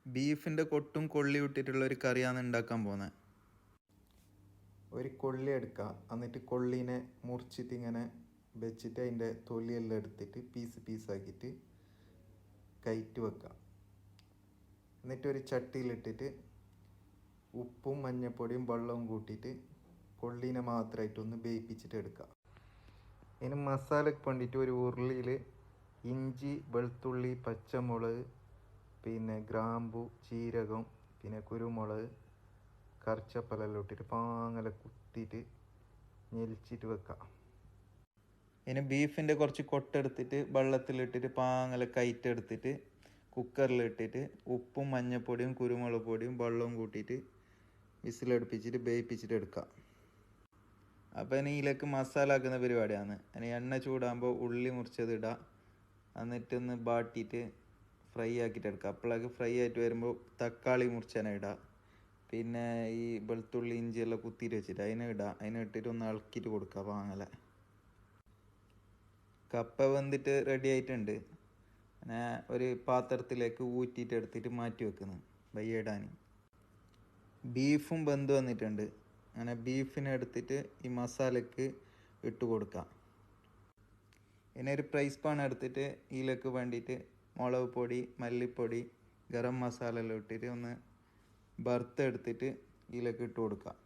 ബീഫിൻ്റെ കൊട്ടും കൊള്ളി ഇട്ടിട്ടുള്ള ഒരു കറിയാണ് ഉണ്ടാക്കാൻ പോകുന്നത്. ഒരു കൊള്ളി എടുക്കുക, എന്നിട്ട് കൊള്ളീനെ മുറിച്ചിട്ട് ഇങ്ങനെ വെച്ചിട്ട് അതിൻ്റെ തൊലിയെല്ലാം എടുത്തിട്ട് പീസ് പീസാക്കിയിട്ട് കയറ്റി വെക്കുക. എന്നിട്ട് ഒരു ചട്ടിയിലിട്ടിട്ട് ഉപ്പും മഞ്ഞൾപ്പൊടിയും വെള്ളവും കൂട്ടിയിട്ട് കൊള്ളീനെ മാത്രമായിട്ടൊന്ന് വേവിപ്പിച്ചിട്ട് എടുക്കുക. ഇനി മസാലയ്ക്ക് വേണ്ടിയിട്ട് ഒരു ഉരുളിയിൽ ഇഞ്ചി, വെളുത്തുള്ളി, പച്ചമുളക്, പിന്നെ ഗ്രാമ്പു, ജീരകം, പിന്നെ കുരുമുളക്, കറിച്ചപ്പലെല്ലാം ഇട്ടിട്ട് പാങ്ങല കുത്തിയിട്ട് ഞെരിച്ചിട്ട് വെക്കാം. ഇനി ബീഫിൻ്റെ കുറച്ച് കൊട്ടെടുത്തിട്ട് വെള്ളത്തിലിട്ടിട്ട് പാങ്ങല കയറ്റെടുത്തിട്ട് കുക്കറിലിട്ടിട്ട് ഉപ്പും മഞ്ഞൾപ്പൊടിയും കുരുമുളക് പൊടിയും വെള്ളവും കൂട്ടിയിട്ട് വിസിലടുപ്പിച്ചിട്ട് വേവിപ്പിച്ചിട്ട് എടുക്കാം. അപ്പോൾ ഇനി ഇതിലേക്ക് മസാല ആക്കുന്ന പരിപാടിയാണ്. ഇനി എണ്ണ ചൂടാകുമ്പോൾ ഉള്ളി മുറിച്ചത് ഇടുക, എന്നിട്ടൊന്ന് ബാട്ടിയിട്ട് ഫ്രൈ ആക്കിയിട്ട് എടുക്കുക. അപ്പോഴേക്ക് ഫ്രൈ ആയിട്ട് വരുമ്പോൾ തക്കാളി മുറിച്ചതിനെ ഇടുക, പിന്നെ ഈ വെളുത്തുള്ളി ഇഞ്ചിയെല്ലാം കുത്തിയിട്ട് വെച്ചിട്ട് അതിനെ ഇടുക. അതിനെ ഇട്ടിട്ട് ഒന്ന് ഇളക്കിയിട്ട് കൊടുക്കുക പാങ്ങല. കപ്പ വെന്തിട്ട് റെഡി ആയിട്ടുണ്ട്. അങ്ങനെ ഒരു പാത്രത്തിലേക്ക് ഊറ്റിയിട്ട് എടുത്തിട്ട് മാറ്റി വെക്കുന്നു വയ്യിടാൻ. ബീഫും വെന്ത് വന്നിട്ടുണ്ട്. അങ്ങനെ ബീഫിനെ എടുത്തിട്ട് ഈ മസാലയ്ക്ക് ഇട്ട് കൊടുക്കാം. ഇനി ഒരു ഫ്രൈസ് പാൻ എടുത്തിട്ട് ഇതിലേക്ക് വേണ്ടിയിട്ട് മുളക് പൊടി, മല്ലിപ്പൊടി, ഗരം മസാല എല്ലാം ഇട്ടിട്ട് ഒന്ന് വറുത്തെടുത്തിട്ട് ഇതിലേക്ക് ഇട്ട് കൊടുക്കാം.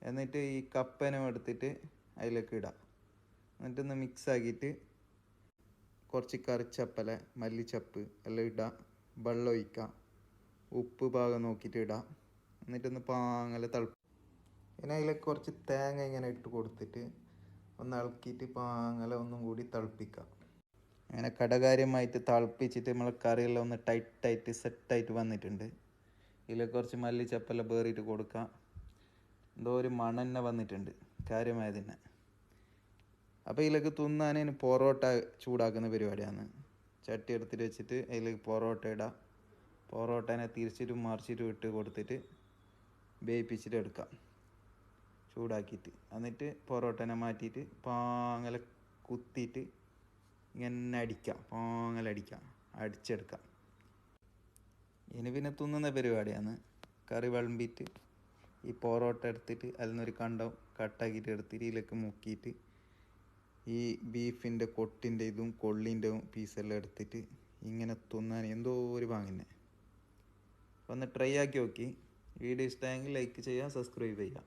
എന്നിട്ട് ഈ കപ്പനും എടുത്തിട്ട് അതിലേക്ക് ഇടാം. എന്നിട്ടൊന്ന് മിക്സ് ആക്കിയിട്ട് കുറച്ച് കറിച്ചപ്പല, മല്ലിച്ചപ്പ് എല്ലാം ഇടാം. വെള്ളം ഒഴിക്കാം, ഉപ്പ് പാകം നോക്കിയിട്ട് ഇടാം. എന്നിട്ടൊന്ന് പാങ്ങല പിന്നെ അതിലേക്ക് കുറച്ച് തേങ്ങ ഇങ്ങനെ ഇട്ട് കൊടുത്തിട്ട് ഒന്ന് ഇളക്കിയിട്ട് പാങ്ങല ഒന്നും കൂടി തിളപ്പിക്കാം. അങ്ങനെ കടകാര്യമായിട്ട് തിളപ്പിച്ചിട്ട് നമ്മളെ കറിയെല്ലാം ഒന്ന് ടൈറ്റായിട്ട് സെറ്റായിട്ട് വന്നിട്ടുണ്ട്. ഇതിലേക്ക് കുറച്ച് മല്ലിച്ചപ്പെല്ലാം വേറിയിട്ട് കൊടുക്കാം. എന്തോ ഒരു മണന്നെ വന്നിട്ടുണ്ട് കാര്യമായതിനെ. അപ്പോൾ ഇതിലേക്ക് തിന്നാൻ പൊറോട്ട ചൂടാക്കുന്ന പരിപാടിയാണ്. ചട്ടി എടുത്തിട്ട് വെച്ചിട്ട് അതിലേക്ക് പൊറോട്ട ഇടാം. പൊറോട്ടനെ തിരിച്ചിട്ടും മറിച്ചിട്ടും ഇട്ട് കൊടുത്തിട്ട് വേവിപ്പിച്ചിട്ട് എടുക്കാം ചൂടാക്കിയിട്ട്. എന്നിട്ട് പൊറോട്ടനെ മാറ്റിയിട്ട് പാങ്ങല കുത്തിയിട്ട് ഇങ്ങനെ അടിക്കാം, പാങ്ങല അടിച്ചെടുക്കാം. ഇനി പിന്നെ തിന്നുന്ന പരിപാടിയാണ്. കറി വിളമ്പിയിട്ട് ഈ പൊറോട്ട എടുത്തിട്ട് അതിൽ നിന്നൊരു കണ്ടം കട്ടാക്കിയിട്ട് എടുത്തിട്ട് ഇതിലേക്ക് മുക്കിയിട്ട് ഈ ബീഫിൻ്റെ കൊട്ടിൻ്റെ ഇതും കൊള്ളിൻ്റെയും പീസെല്ലാം എടുത്തിട്ട് ഇങ്ങനെ തിന്നാൻ എന്തോ ഒരു പാങ്ങിനെ. ഒന്ന് ട്രൈ ആക്കി നോക്കി. വീഡിയോ ഇഷ്ടമായെങ്കിൽ ലൈക്ക് ചെയ്യുക, സബ്സ്ക്രൈബ് ചെയ്യുക.